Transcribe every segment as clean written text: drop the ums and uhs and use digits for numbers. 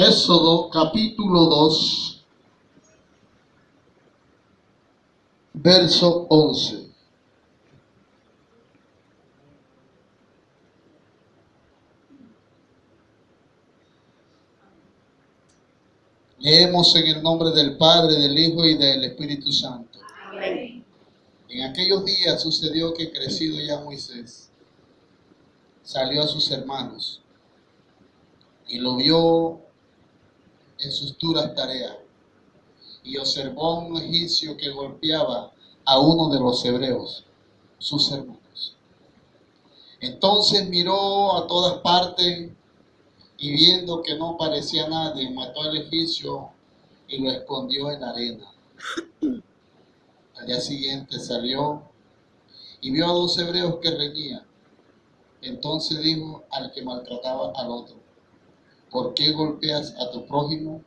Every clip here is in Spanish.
Éxodo capítulo 2, verso 11. Leemos en el nombre del Padre, del Hijo y del Espíritu Santo. Amén. En aquellos días sucedió que, crecido ya Moisés, salió a sus hermanos y lo vio en sus duras tareas, y observó a un egipcio que golpeaba a uno de los hebreos, sus hermanos. Entonces miró a todas partes y, viendo que no parecía nadie, mató al egipcio y lo escondió en la arena. Al día siguiente salió y vio a dos hebreos que reñían. Entonces dijo al que maltrataba al otro: ¿por qué golpeas a tu prójimo?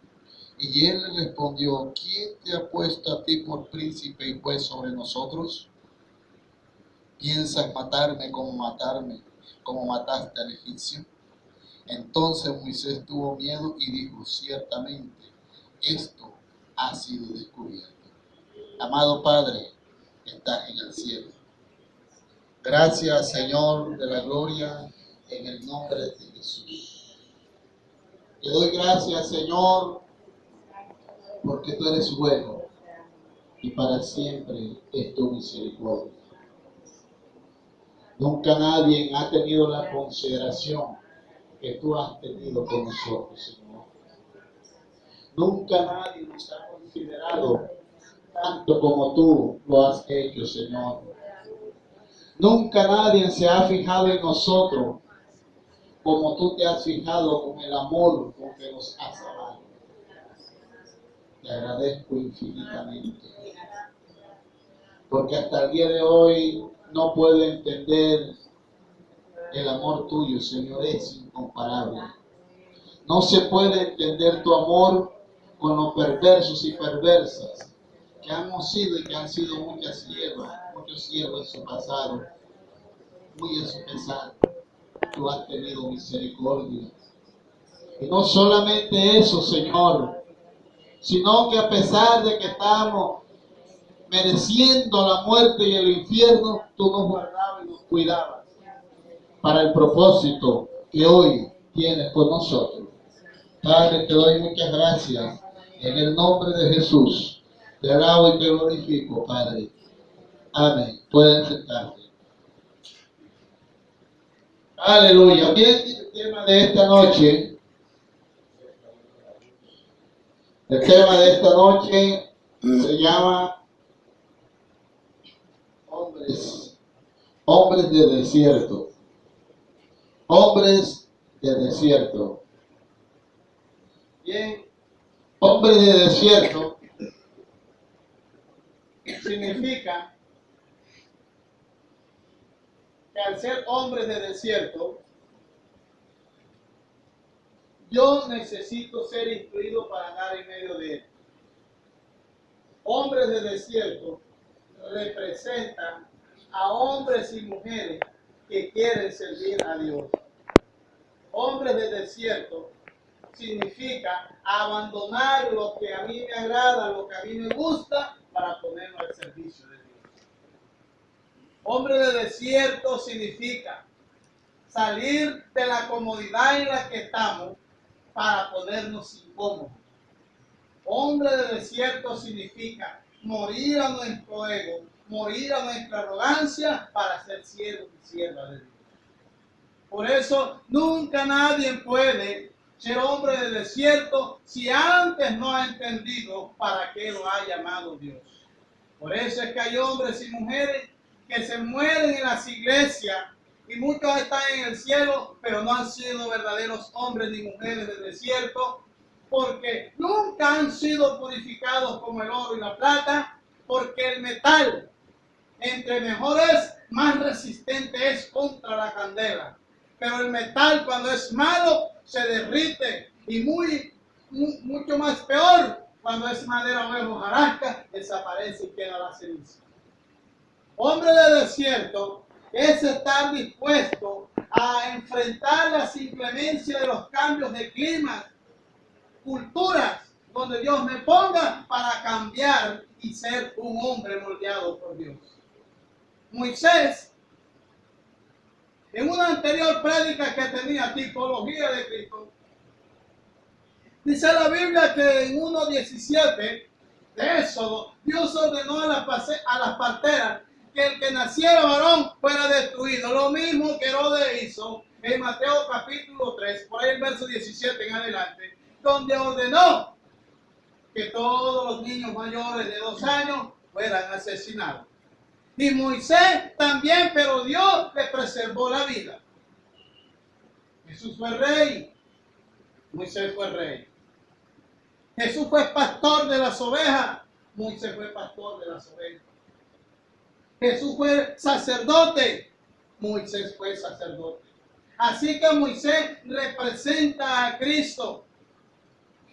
Y él le respondió: ¿quién te ha puesto a ti por príncipe y juez sobre nosotros? ¿Piensas matarme, como mataste al egipcio? Entonces Moisés tuvo miedo y dijo: ciertamente esto ha sido descubierto. Amado Padre, que estás en el cielo, gracias, Señor de la gloria, en el nombre de Jesús. Te doy gracias, Señor, porque tú eres bueno y para siempre es tu misericordia. Nunca nadie ha tenido la consideración que tú has tenido con nosotros, Señor. Nunca nadie nos ha considerado tanto como tú lo has hecho, Señor. Nunca nadie se ha fijado en nosotros como tú te has fijado, con el amor con que nos has amado. Te agradezco infinitamente, porque hasta el día de hoy no puedo entender el amor tuyo, Señor, es incomparable. No se puede entender tu amor con los perversos y perversas que hemos sido y que han sido muchos siervos en su pasado, muy en su pesar. Tú has tenido misericordia. Y no solamente eso, Señor, sino que a pesar de que estamos mereciendo la muerte y el infierno, tú nos guardabas y nos cuidabas para el propósito que hoy tienes con nosotros. Padre, te doy muchas gracias en el nombre de Jesús. Te alabo y te glorifico, Padre. Amén. Pueden sentarse. Aleluya. Bien, el tema de esta noche. El tema de esta noche se llama hombres de desierto. Hombres de desierto. Bien, hombres de desierto significa que al ser hombres de desierto, yo necesito ser instruido para andar en medio de él. Hombres de desierto representan a hombres y mujeres que quieren servir a Dios. Hombres de desierto significa abandonar lo que a mí me agrada, lo que a mí me gusta, para ponerlo al servicio de Dios. Hombre de desierto significa salir de la comodidad en la que estamos para ponernos incómodos. Hombre de desierto significa morir a nuestro ego, morir a nuestra arrogancia para ser siervos y siervas de Dios. Por eso nunca nadie puede ser hombre de desierto si antes no ha entendido para qué lo ha llamado Dios. Por eso es que hay hombres y mujeres que se mueren en las iglesias y muchos están en el cielo, pero no han sido verdaderos hombres ni mujeres de desierto, porque nunca han sido purificados como el oro y la plata, porque el metal, entre mejor es, más resistente es contra la candela. Pero el metal, cuando es malo, se derrite, y mucho más peor cuando es madera o hojarasca, desaparece y queda la ceniza. Hombre de desierto es estar dispuesto a enfrentar las inclemencias de los cambios de clima, culturas donde Dios me ponga para cambiar y ser un hombre moldeado por Dios. Moisés, en una anterior prédica que tenía, Tipología de Cristo, dice la Biblia que en 1:17 de Éxodo, Dios ordenó a las parteras que el que naciera varón fuera destruido. Lo mismo que Herodes hizo en Mateo capítulo 3, por ahí el verso 17 en adelante, donde ordenó que todos los niños mayores de 2 años fueran asesinados. Y Moisés también, pero Dios le preservó la vida. Jesús fue rey, Moisés fue rey. Jesús fue pastor de las ovejas, Moisés fue pastor de las ovejas. Jesús fue sacerdote, Moisés fue sacerdote. Así que Moisés representa a Cristo.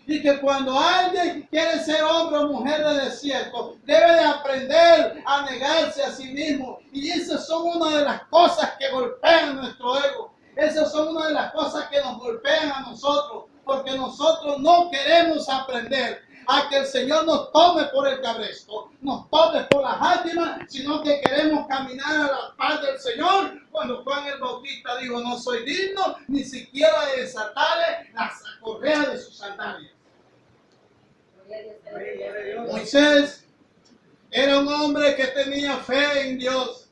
Y que cuando alguien quiere ser hombre o mujer de desierto, debe de aprender a negarse a sí mismo. Y esas son una de las cosas que golpean nuestro ego. Esas son una de las cosas que nos golpean a nosotros. Porque nosotros no queremos aprender a que el Señor nos tome por el cabresto, nos tome por las átimas, sino que queremos caminar a la paz del Señor. Cuando Juan el Bautista dijo, no soy digno ni siquiera de desatarle las correas de sus sandalias. Moisés era un hombre que tenía fe en Dios.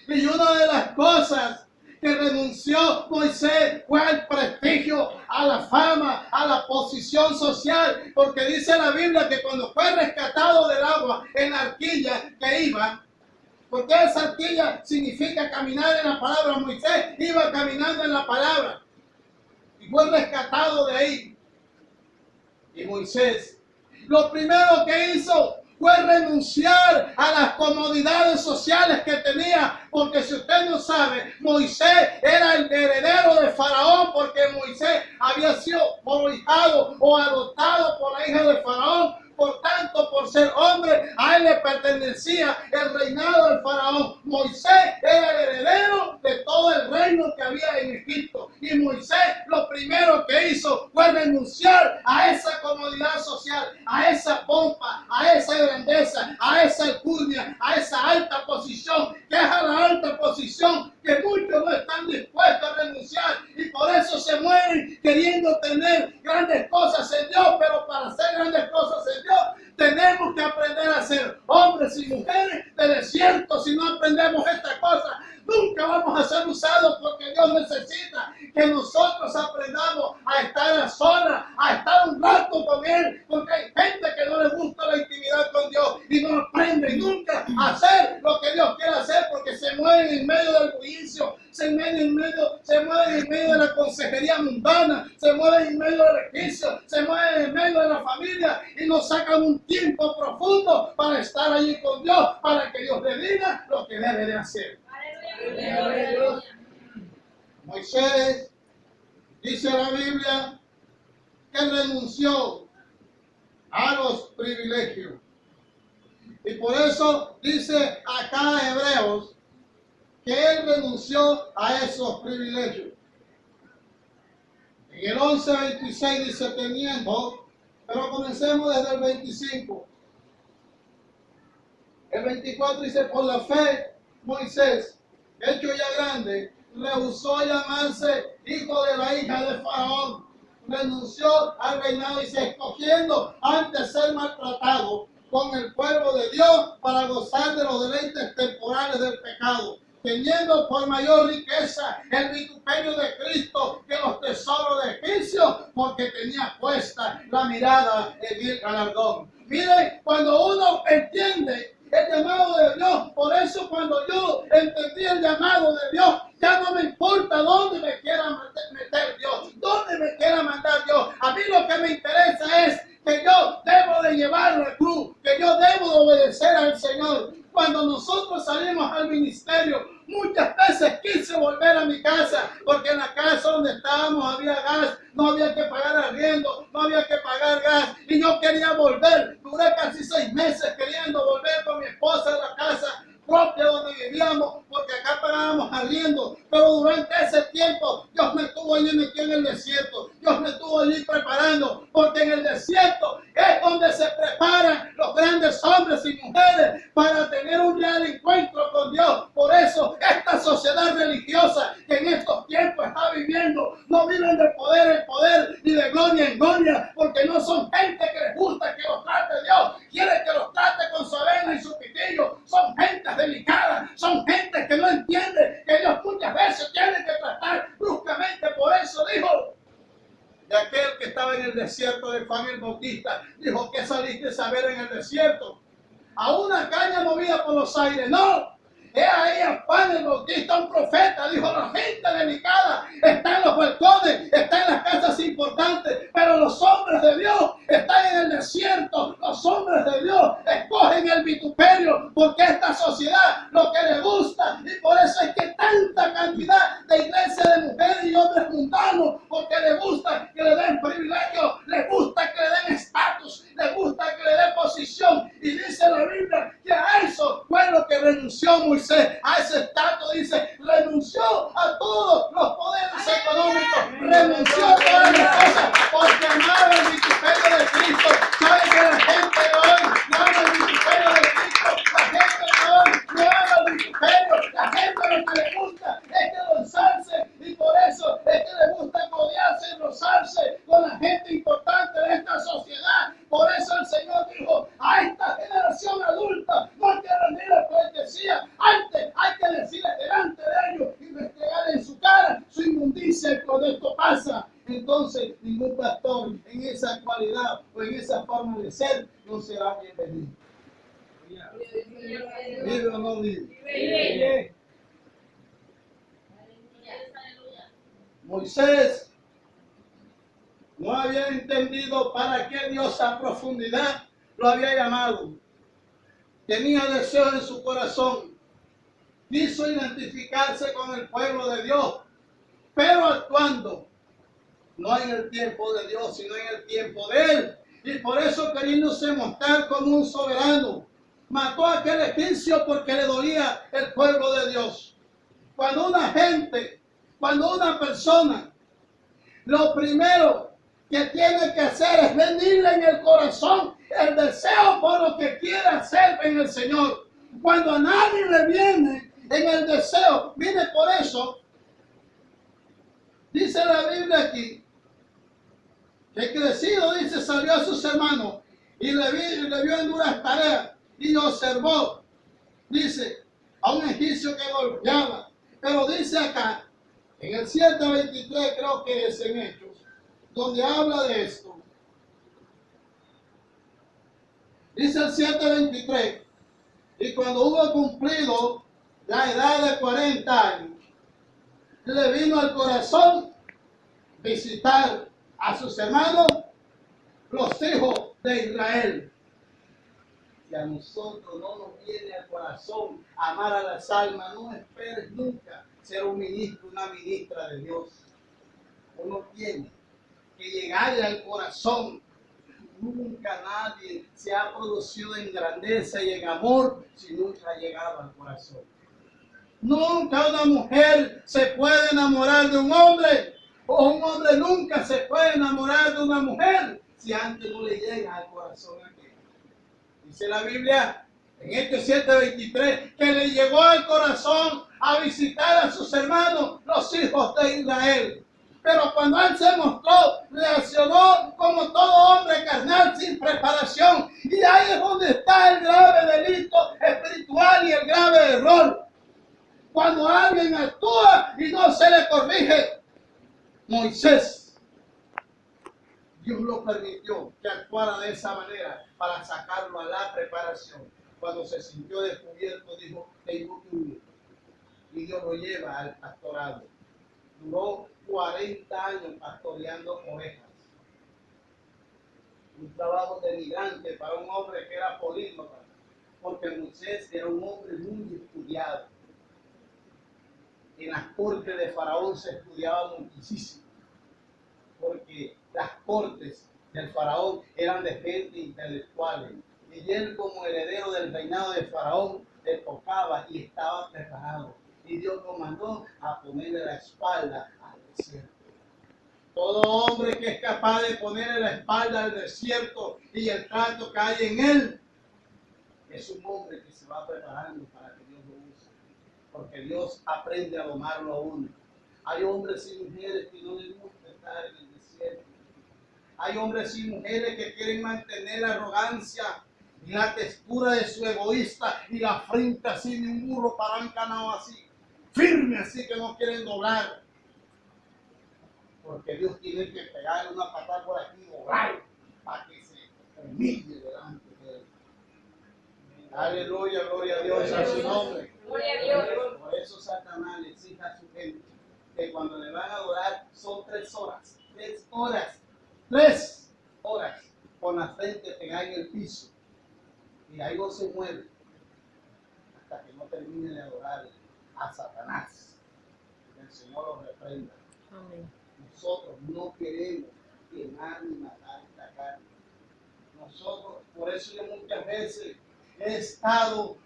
Y una de las cosas que renunció Moisés fue al prestigio, a la fama, a la posición social, porque dice la Biblia que cuando fue rescatado del agua en la arquilla que iba, porque esa arquilla significa caminar en la palabra, Moisés iba caminando en la palabra y fue rescatado de ahí. Y Moisés, lo primero que hizo fue renunciar a las comodidades sociales que tenía, porque si usted no sabe, Moisés era el heredero de Faraón, porque Moisés había sido prohijado o adoptado por la hija de Faraón. Por tanto, por ser hombre, a él le pertenecía el reinado del Faraón. Moisés era el heredero de todo el reino que había en Egipto. Y Moisés lo primero que hizo fue renunciar a esa comodidad social, a esa pompa, a esa grandeza, a esa alcurnia, a esa alta posición, que es a la alta posición que muchos no están dispuestos a renunciar. Y por eso se mueren queriendo tener grandes cosas en Dios, pero para hacer grandes cosas en Dios, tenemos que aprender a ser hombres y mujeres de desierto. Si no aprendemos esta cosa, nunca vamos a ser usados, porque Dios necesita que nosotros aprendamos a estar a solas, a estar un rato con Él, porque hay gente que no le gusta la intimidad con Dios y no aprende nunca a hacer lo que Dios quiere hacer, porque se mueven en medio del bullicio, se mueven en medio de la consejería mundana, se mueven en medio del ejercicio, se mueven en medio de la familia y no sacan un tiempo profundo para estar allí con Dios, para que Dios le diga lo que debe de hacer. Moisés, dice la Biblia, que renunció a los privilegios. Y por eso dice acá Hebreos que él renunció a esos privilegios. En el 11:26 dice teniendo, pero comencemos desde el 25. El 24 dice, por la fe, Moisés, hecho ya grande, rehusó llamarse hijo de la hija de Faraón, renunció al reinado y se escogiendo antes ser maltratado con el pueblo de Dios para gozar de los deleites temporales del pecado, teniendo por mayor riqueza el vituperio de Cristo que los tesoros de Egipcio, porque tenía puesta la mirada en el galardón. Miren, cuando uno entiende el llamado de Dios, por eso cuando yo entendí el llamado de Dios, ya no me importa dónde me quiera meter Dios, dónde me quiera mandar Dios. A mí lo que me interesa es que yo debo de llevar la cruz, que yo debo de obedecer al Señor. Cuando nosotros salimos al ministerio, muchas veces quise volver a mi casa, porque en la casa donde estábamos había gas, no había que pagar arriendo, no había que pagar gas, y yo quería volver. Duré casi 6 meses queriendo volver con mi esposa a la casa, propia donde vivíamos, porque acá pagábamos arriendo, pero durante ese tiempo Dios me estuvo allí metido en el desierto, Dios me estuvo allí preparando, porque en el desierto es donde se preparan los grandes hombres y mujeres para tener un real encuentro con Dios. Por eso esta sociedad religiosa que en estos tiempos está viviendo, no viven de poder en poder ni de gloria en gloria, porque no son gente que les gusta que los trate Dios, quiere que los trate con su avena y su pitillo. Son gentes delicadas, son gente que no entiende que Dios muchas veces tiene que tratar bruscamente. Por eso dijo de aquel que estaba en el desierto de Juan el Bautista, dijo: ¿qué saliste a ver en el desierto? ¿A una caña movida por los aires? No. He ahí a Juan el Bautista, un profeta, dijo: la gente delicada está en los balcones, está en las casas importantes, pero los hombres de Dios están en el desierto. Los hombres de Dios escogen el vituperio, porque esta sociedad lo que le gusta, y por eso es que tanta cantidad de iglesias de mujeres y hombres mundanos, porque le gusta que le den privilegio, le gusta que le den estatus, le gusta que le den posición. Y dice la Biblia que a eso fue lo que renunció Moisés, a ese estatus. Dice: renunció a todos los poderes económicos, renunció a todas las cosas, porque amaba el vituperio de Cristo. ¿Sabe que la gente de hoy no ama el vituperio de Cristo? La gente de hoy no ama el vituperio. La gente lo que le gusta es que rozarse, y por eso es que le gusta codearse y rozarse con la gente importante de esta sociedad. Por eso el Señor dijo: a esta generación adulta no hay que rendirle pleitesía, antes hay que decirle delante de ellos y restregar en su cara su inmundicia. Y cuando esto pasa, entonces ningún pastor en esa cualidad o en esa forma de ser no será bienvenido. ¿Vive o no vive? Moisés no había entendido para qué Dios a profundidad lo había llamado. Tenía deseos en su corazón. Quiso identificarse con el pueblo de Dios, pero actuando no en el tiempo de Dios, sino en el tiempo de Él. Y por eso, queriéndose mostrar como un soberano, mató a aquel egipcio porque le dolía el pueblo de Dios. Cuando una persona, lo primero que tiene que hacer es venirle en el corazón el deseo por lo que quiere hacer en el Señor. Cuando a nadie le viene en el deseo, viene por eso. Dice la Biblia aquí que crecido, dice, salió a sus hermanos y le vio en duras tareas y observó, dice, a un egipcio que golpeaba. Pero dice acá, en el 7:23, creo que es en Hechos, donde habla de esto. Dice el 7:23, y cuando hubo cumplido la edad de 40 años, le vino al corazón visitar a sus hermanos, los hijos de Israel. Si a nosotros no nos viene al corazón amar a las almas, no esperes nunca ser un ministro, una ministra de Dios. Uno tiene que llegarle al corazón. Nunca nadie se ha producido en grandeza y en amor si nunca ha llegado al corazón. Nunca una mujer se puede enamorar de un hombre, o un hombre nunca se puede enamorar de una mujer si antes no le llega al corazón aquel. Dice la Biblia en Hechos 7:23 que le llegó al corazón a visitar a sus hermanos, los hijos de Israel. Pero cuando él se mostró, reaccionó como todo hombre carnal sin preparación. Y ahí es donde está el grave delito espiritual y el grave error. Cuando alguien actúa y no se le corrige. Moisés, Dios lo permitió que actuara de esa manera para sacarlo a la preparación. Cuando se sintió descubierto, dijo: tengo que huir. Y Dios lo lleva al pastorado. Duró 40 años pastoreando ovejas. Un trabajo denigrante para un hombre que era políglota, porque Moisés era un hombre muy estudiado. En las cortes de Faraón se estudiaba muchísimo, porque las cortes del Faraón eran de gente intelectuales. Y él, como heredero del reinado de Faraón, le tocaba y estaba preparado. Y Dios lo mandó a ponerle la espalda al desierto. Todo hombre que es capaz de ponerle la espalda al desierto y el trato que hay en él, es un hombre que se va preparando para que Dios lo use. Porque Dios aprende a domarlo a uno. Hay hombres y mujeres que no les gusta estar en el desierto. Hay hombres y mujeres que quieren mantener la arrogancia y la textura de su egoísta y la frente así de un burro parancanado así, firme así que no quieren doblar. Porque Dios tiene que pegarle una patada por aquí, doblar, para que se humille delante de él. Aleluya, gloria a Dios, a su nombre. Gloria a Dios. Por eso Satanás le exige a su gente que cuando le van a adorar son 3 horas. 3 horas. 3 horas con la frente pegada en el piso. Y ahí no se mueve hasta que no termine de adorar a Satanás. Que el Señor lo reprenda. Amén. Nosotros no queremos quemar ni matar esta carne. Nosotros, por eso yo muchas veces he estado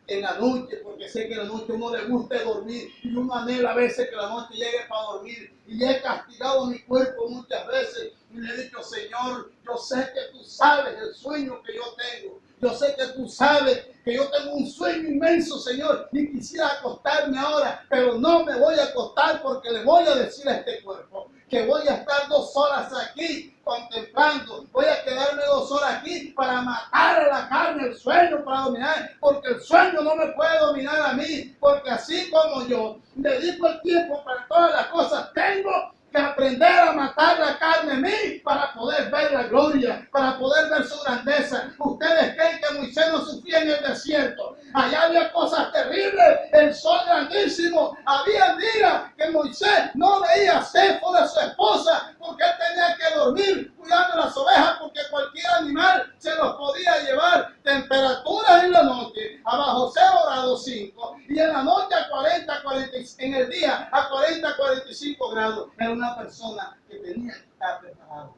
en la noche, porque sé que la noche uno le gusta dormir y uno anhela a veces que la noche llegue para dormir, y he castigado mi cuerpo muchas veces y le he dicho: Señor, yo sé que tú sabes el sueño que yo tengo, yo sé que tú sabes que yo tengo un sueño inmenso, Señor, y quisiera acostarme ahora, pero no me voy a acostar porque le voy a decir a este cuerpo que voy a estar 2 horas aquí contemplando, voy a quedarme 2 horas aquí para matar a la carne, el sueño para dominar, porque el sueño no me puede dominar a mí, porque así como yo dedico el tiempo para todas las cosas, tengo que aprender a matar la carne en mí para poder ver la gloria, para poder ver su grandeza. Ustedes creen que Moisés no sufría en el desierto. Allá había cosas terribles, el sol grandísimo. Había días que Moisés no veía cefo de su esposa porque él tenía que dormir cuidando las ovejas, porque cualquier animal se los podía llevar. Temperaturas en la noche a bajo 0 grados 5 y en la noche a 40, en el día a 40, 45 grados. Era una persona que tenía que estar preparado.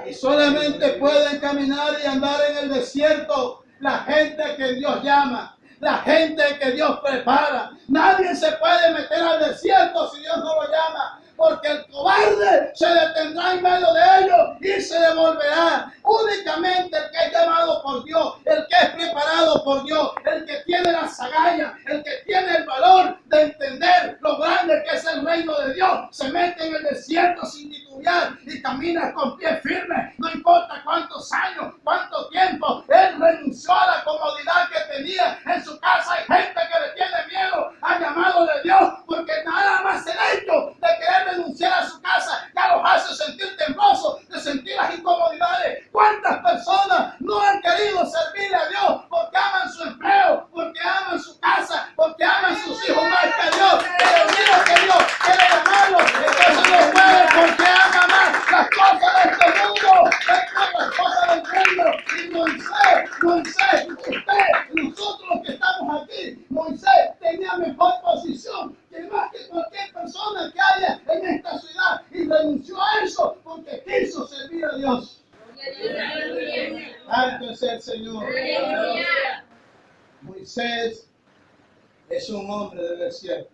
Y solamente pueden caminar y andar en el desierto la gente que Dios llama, la gente que Dios prepara. Nadie se puede meter al desierto si Dios no lo llama, porque el cobarde se detendrá en medio de ellos y se devolverá. Únicamente el que es llamado por Dios, el que es preparado por Dios, el que tiene la agallas, el que tiene el valor de entender lo grande que es el reino de Dios, se mete en el desierto sin titubear y camina con pie firme. No importa cuántos años, cuánto tiempo, él renunció a la comodidad que tenía en su casa. Hay gente que le tiene miedo al llamado de Dios, porque nada más el hecho de querer renunciar a su casa ya los hace sentir temerosos, de sentir las incomodidades. ¿Cuántas personas no han querido servirle a Dios porque aman su empleo, porque aman su casa, porque aman sus hijos más que Dios? Pero mira que Dios quiere llamarlos, entonces no puede porque ama más las cosas de este mundo que las cosas del mundo. Y Moisés, usted, nosotros los que estamos aquí, Moisés tenía mejor posición que más que cualquier persona que haya en esta ciudad, y renunció a eso porque quiso servir a Dios. Alto es el Señor. Moisés es un hombre del desierto.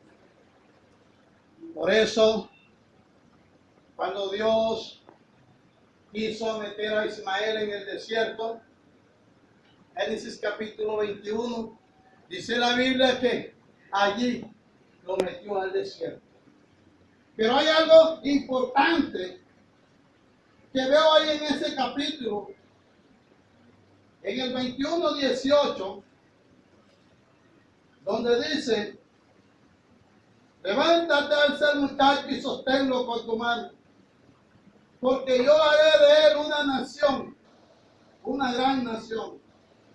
Por eso, cuando Dios quiso meter a Ismael en el desierto, Génesis capítulo 21, dice la Biblia que allí lo metió al desierto. Pero hay algo importante que veo ahí en ese capítulo, en el 21:18, donde dice: levántate, alza al muchacho y sosténlo con tu mano, porque yo haré de él una nación, una gran nación.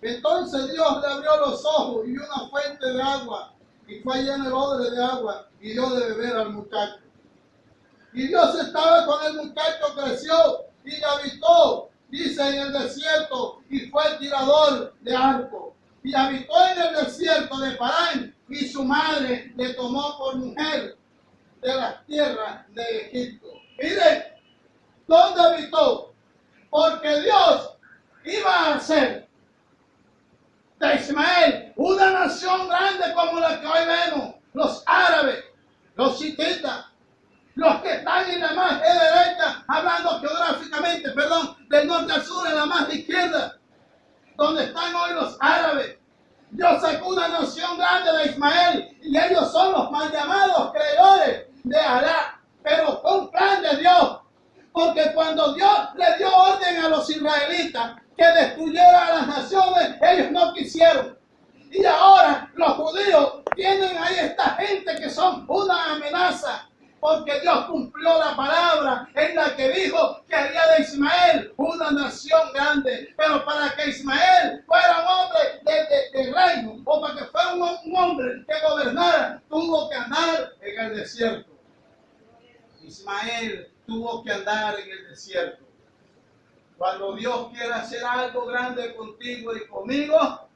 Entonces Dios le abrió los ojos y vio una fuente de agua, y fue lleno el odre de agua y dio de beber al muchacho. Y Dios estaba con el muchacho, creció y habitó, dice, en el desierto, y fue tirador de arco. Y habitó en el desierto de Parán, y su madre le tomó por mujer de las tierras de Egipto. Miren, ¿dónde habitó? Porque Dios iba a hacer de Ismael, una nación grande como la que hoy vemos, los árabes, los hititas, los que están en la margen derecha, hablando geográficamente, perdón, del norte al sur, en la margen izquierda, donde están hoy los árabes. Dios sacó una nación grande de Ismael y ellos son los mal llamados creadores de Alá, pero fue un plan de Dios, porque cuando Dios le dio orden a los israelitas que destruyeran a las naciones, ellos no quisieron. Y ahora los judíos tienen ahí esta gente que son una amenaza, porque Dios cumplió la palabra en la que dijo que haría de Ismael una nación grande. Pero para que Ismael fuera un hombre de reino, o para que fuera un hombre que gobernara, tuvo que andar en el desierto. Ismael tuvo que andar en el desierto. Cuando Dios quiera hacer algo grande contigo y conmigo,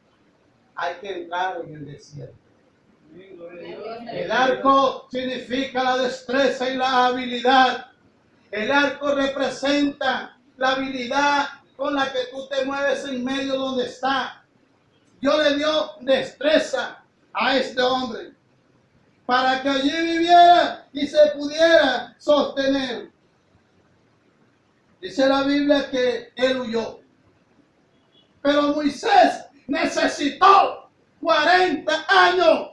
hay que entrar en el desierto. El arco significa la destreza y la habilidad. El arco representa la habilidad con la que tú te mueves en medio donde está. Dios le dio destreza a este hombre para que allí viviera y se pudiera sostener. Dice la Biblia que él huyó. Pero Moisés necesitó 40 años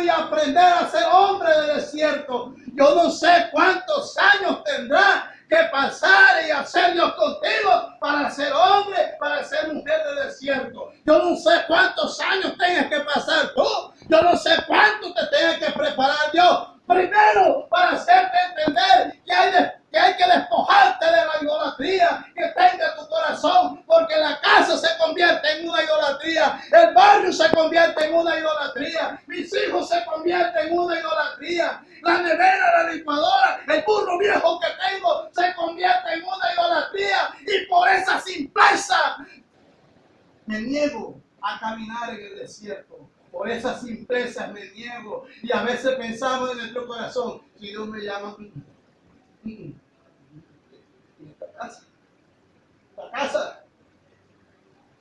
y aprender a ser hombre de desierto. Yo no sé cuántos años tendrá que pasar y hacer Dios contigo para ser hombre, para ser mujer de desierto. Yo no sé cuántos años tengas que pasar tú. Yo no sé cuánto te tenga que preparar Dios. Primero, para hacerte entender que hay que despojarte de la idolatría que tenga tu corazón, porque la casa se convierte en una idolatría, el barrio se convierte en una idolatría, mis hijos se convierten en una idolatría, la nevera, la licuadora, el burro viejo que tengo se convierte en una idolatría, y por esa simpleza me niego a caminar en el desierto. Por esas simplezas me niego. Y a veces pensamos en nuestro corazón, si Dios me llama,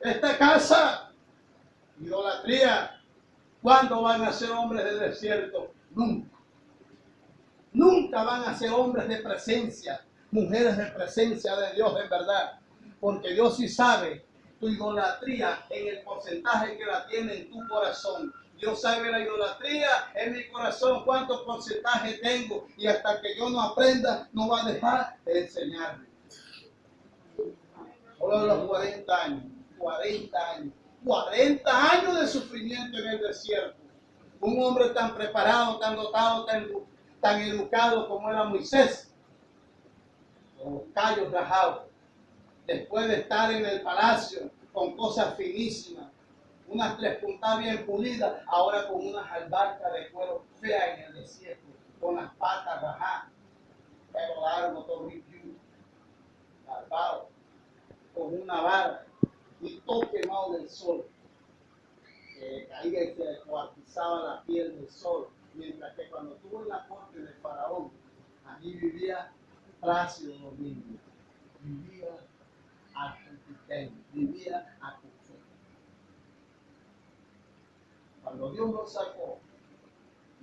esta casa, idolatría. ¿Cuándo van a ser hombres del desierto? Nunca. Nunca van a ser hombres de presencia, mujeres de presencia de Dios en verdad. Porque Dios sí sabe tu idolatría en el porcentaje que la tiene en tu corazón. Dios sabe la idolatría en mi corazón, cuánto porcentaje tengo, y hasta que yo no aprenda, no va a dejar de enseñarme. Solo los 40 años, 40 años de sufrimiento en el desierto. Un hombre tan preparado, tan dotado, tan educado como era Moisés, con los callos rajados, después de estar en el palacio con cosas finísimas, unas 3 puntas bien pulidas, ahora con unas albarcas de cuero fea en el desierto, con las patas rajadas, pelo largo, todo ripiudo, barbado, con una vara y todo quemado del sol, que caía y se descuartizaba la piel del sol, mientras que cuando estuvo en la corte del faraón, allí vivía Plácido Domingo, vivía a Cupitén, vivía a Cupitén. Cuando Dios lo sacó,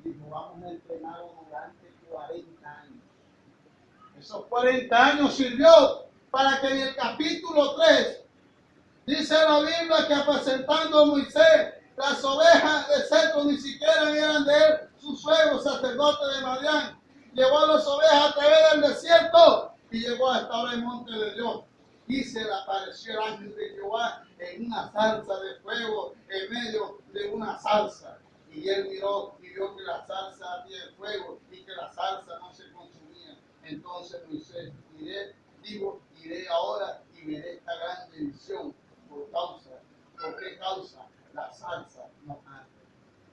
dijo, vamos a entrenarlo durante 40 años. Esos 40 años sirvió para que en el capítulo 3, dice la Biblia que apacentando a Moisés, las ovejas de Cetro ni siquiera eran de él, su suegro, sacerdote de Madián, llevó a las ovejas a través del desierto y llegó hasta ahora el monte de Dios. Y se le apareció el ángel de Jehová en una salsa de fuego, en medio de una salsa. Y él miró y vio que la salsa había fuego y que la salsa no se consumía. Entonces Moisés, iré ahora y veré esta gran bendición. ¿Por qué causa? La salsa no arde.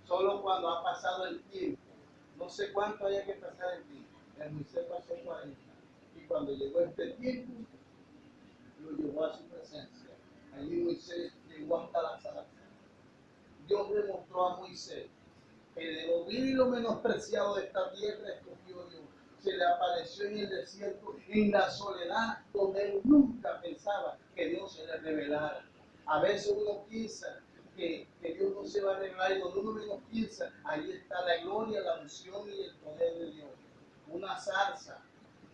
Solo cuando ha pasado el tiempo, no sé cuánto haya que pasar el tiempo. El Moisés pasó 40. Y cuando llegó este tiempo, lo llevó a su presencia. Allí Moisés llegó hasta la salsa. Dios le mostró a Moisés que de lo vil y lo menospreciado de esta tierra escogió Dios. Se le apareció en el desierto, en la soledad, donde él nunca pensaba que Dios se le revelara. A veces uno piensa que Dios no se va a arreglar y cuando uno menos piensa, ahí está la gloria, la unción y el poder de Dios. Una zarza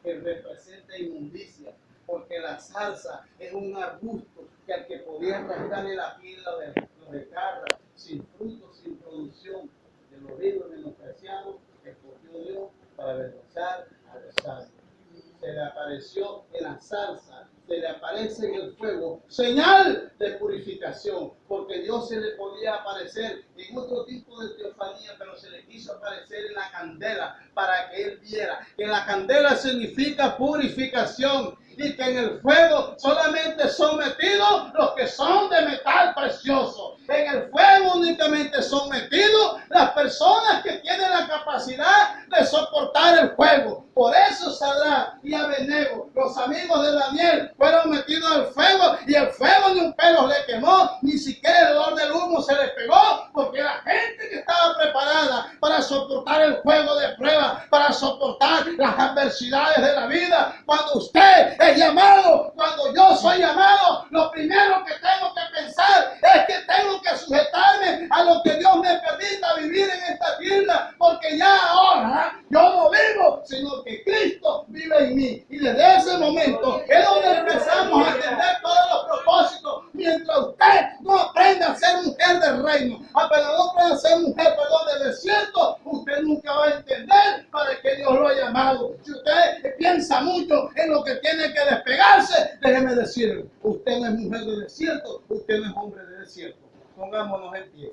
que representa inmundicia, porque la zarza es un arbusto que al que podía arrancarle la piel lo desgarra, sin fruto, sin producción. De los ricos menospreciados, escogió Dios para avergonzar a los sabios. Se le apareció en la zarza, se le aparece en el fuego, señal de purificación, porque Dios se le podía aparecer en otro tipo de teofanía, pero se le quiso aparecer en la candela para que él viera que la candela significa purificación y que en el fuego solamente son metidos los que son de metal precioso. En el fuego únicamente son metidos las personas que tienen la capacidad de soportar el fuego. Por eso Sadrach y Abednego, los amigos de Daniel, fueron metidos al fuego y el fuego ni un pelo le quemó, ni siquiera el olor del humo se le pegó, porque la gente que estaba preparada para soportar el fuego de prueba, para soportar las adversidades de la vida. Cuando usted es llamado, cuando yo soy llamado, lo primero que tengo que pensar es que tengo que sujetarme a lo que Dios me permita vivir en esta tierra, porque ya ahora yo no vivo, sino que Cristo vive en mí. Y desde ese momento es donde empezamos a entender todos los propósitos. Mientras usted no aprenda a ser mujer del reino, apenas no aprenda a ser mujer, del desierto, usted nunca va a entender para qué Dios lo ha llamado. Si usted piensa mucho en lo que tiene que despegarse, déjeme decirle, usted no es mujer de desierto, usted no es hombre de desierto. Pongámonos en pie.